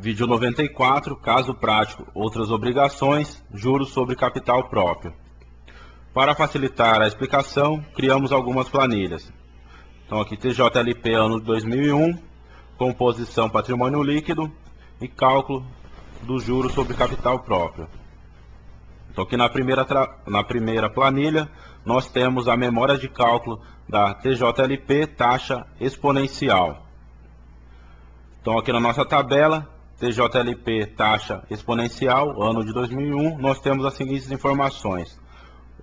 Vídeo 94, caso prático, outras obrigações, juros sobre capital próprio. Para facilitar a explicação, criamos algumas planilhas. Então aqui TJLP ano de 2001, composição patrimônio líquido e cálculo dos juros sobre capital próprio. Então aqui na primeira planilha, nós temos a memória de cálculo da TJLP taxa exponencial. Então aqui na nossa tabela, TJLP taxa exponencial, ano de 2001, nós temos as seguintes informações: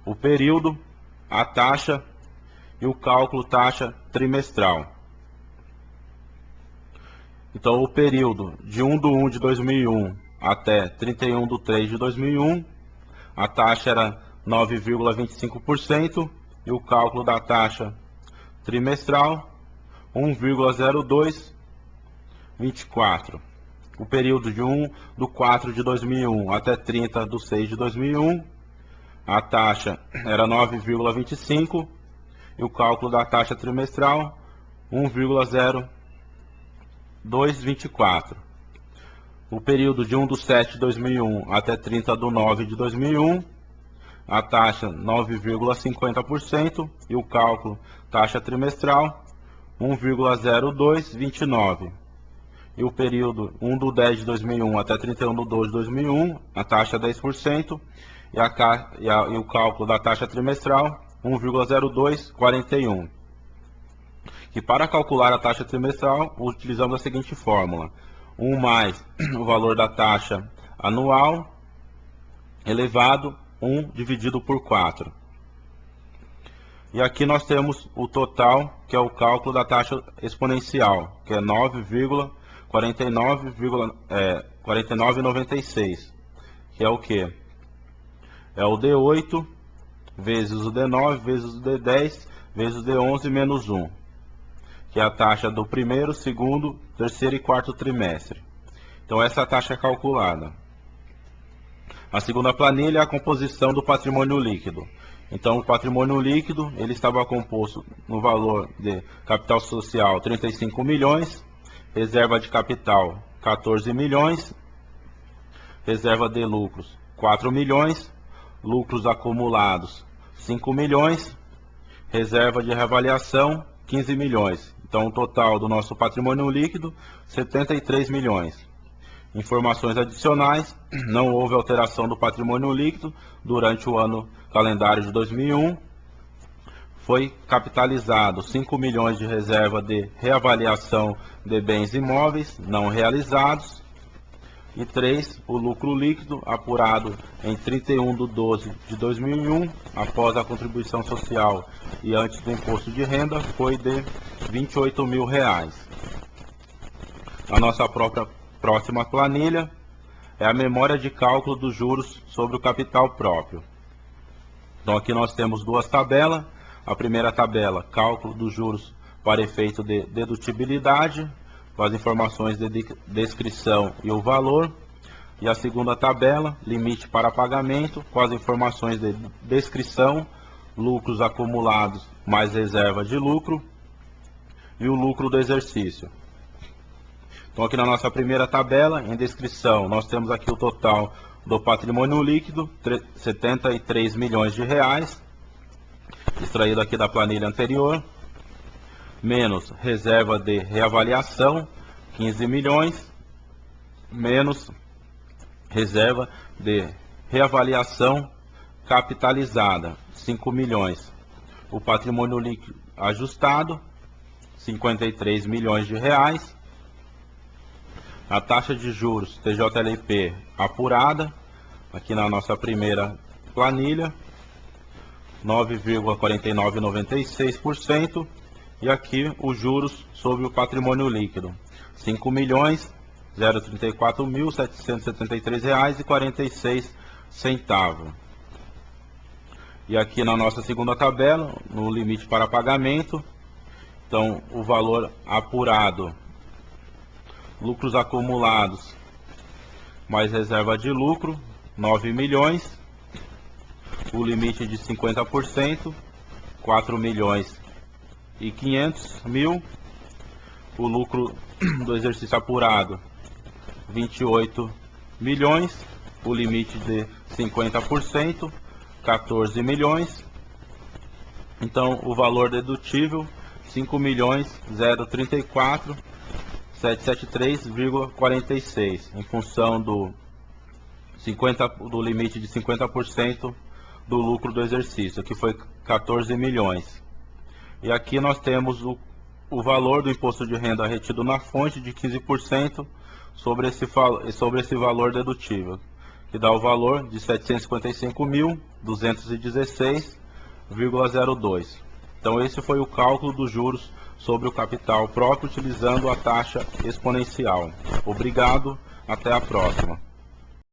o período, a taxa e o cálculo taxa trimestral. Então o período de 1/1 de 2001 até 31/3 de 2001, a taxa era 9,25% e o cálculo da taxa trimestral 1,0224. O período de 1/4 de 2001 até 30/6 de 2001, a taxa era 9,25 e o cálculo da taxa trimestral 1,0224. O período de 1/7 de 2001 até 30/9 de 2001, a taxa 9,50% e o cálculo taxa trimestral 1,0229. E o período 1/10 de 2001 até 31/12 de 2001, a taxa 10% e o cálculo da taxa trimestral 1,0241. E para calcular a taxa trimestral, utilizamos a seguinte fórmula: 1 mais o valor da taxa anual elevado 1 dividido por 4. E aqui nós temos o total, que é o cálculo da taxa exponencial, que é 9,4996, que é o que? É o D8 vezes o D9 vezes o D10 vezes o D11 menos 1, que é a taxa do primeiro, segundo, terceiro e quarto trimestre. Então essa é a taxa calculada. A segunda planilha é a composição do patrimônio líquido. Então o patrimônio líquido ele estava composto no valor de capital social 35 milhões, reserva de capital 14 milhões, reserva de lucros 4 milhões, lucros acumulados 5 milhões, reserva de reavaliação 15 milhões. Então o total do nosso patrimônio líquido 73 milhões. Informações adicionais: não houve alteração do patrimônio líquido durante o ano calendário de 2001. Foi capitalizado 5 milhões de reserva de reavaliação de bens imóveis não realizados. E 3, o lucro líquido apurado em 31/12 de 2001, após a contribuição social e antes do imposto de renda, foi de R$ 28 mil. A nossa próxima planilha é a memória de cálculo dos juros sobre o capital próprio. Então aqui nós temos duas tabelas. A primeira tabela, cálculo dos juros para efeito de dedutibilidade, com as informações de descrição e o valor. E a segunda tabela, limite para pagamento, com as informações de descrição, lucros acumulados mais reserva de lucro e o lucro do exercício. Então aqui na nossa primeira tabela, em descrição, nós temos aqui o total do patrimônio líquido, 73 milhões de reais, extraído aqui da planilha anterior, menos reserva de reavaliação, 15 milhões, menos reserva de reavaliação capitalizada, 5 milhões. O patrimônio líquido ajustado, 53 milhões de reais. A taxa de juros TJLP apurada, aqui na nossa primeira planilha, 9,4996%, e aqui os juros sobre o patrimônio líquido, 5.034.773 reais e 46 centavos. E aqui na nossa segunda tabela, no limite para pagamento, então o valor apurado, lucros acumulados mais reserva de lucro, 9 milhões, o limite de 50%, 4 milhões e 500 mil, o lucro do exercício apurado 28 milhões, o limite de 50%, 14 milhões. Então, o valor dedutível, 5.034.773,46, em função do limite de 50% do lucro do exercício, que foi 14 milhões. E aqui nós temos o valor do imposto de renda retido na fonte de 15% sobre esse valor dedutível, que dá o valor de 755.216,02. Então esse foi o cálculo dos juros sobre o capital próprio utilizando a taxa exponencial. Obrigado, até a próxima.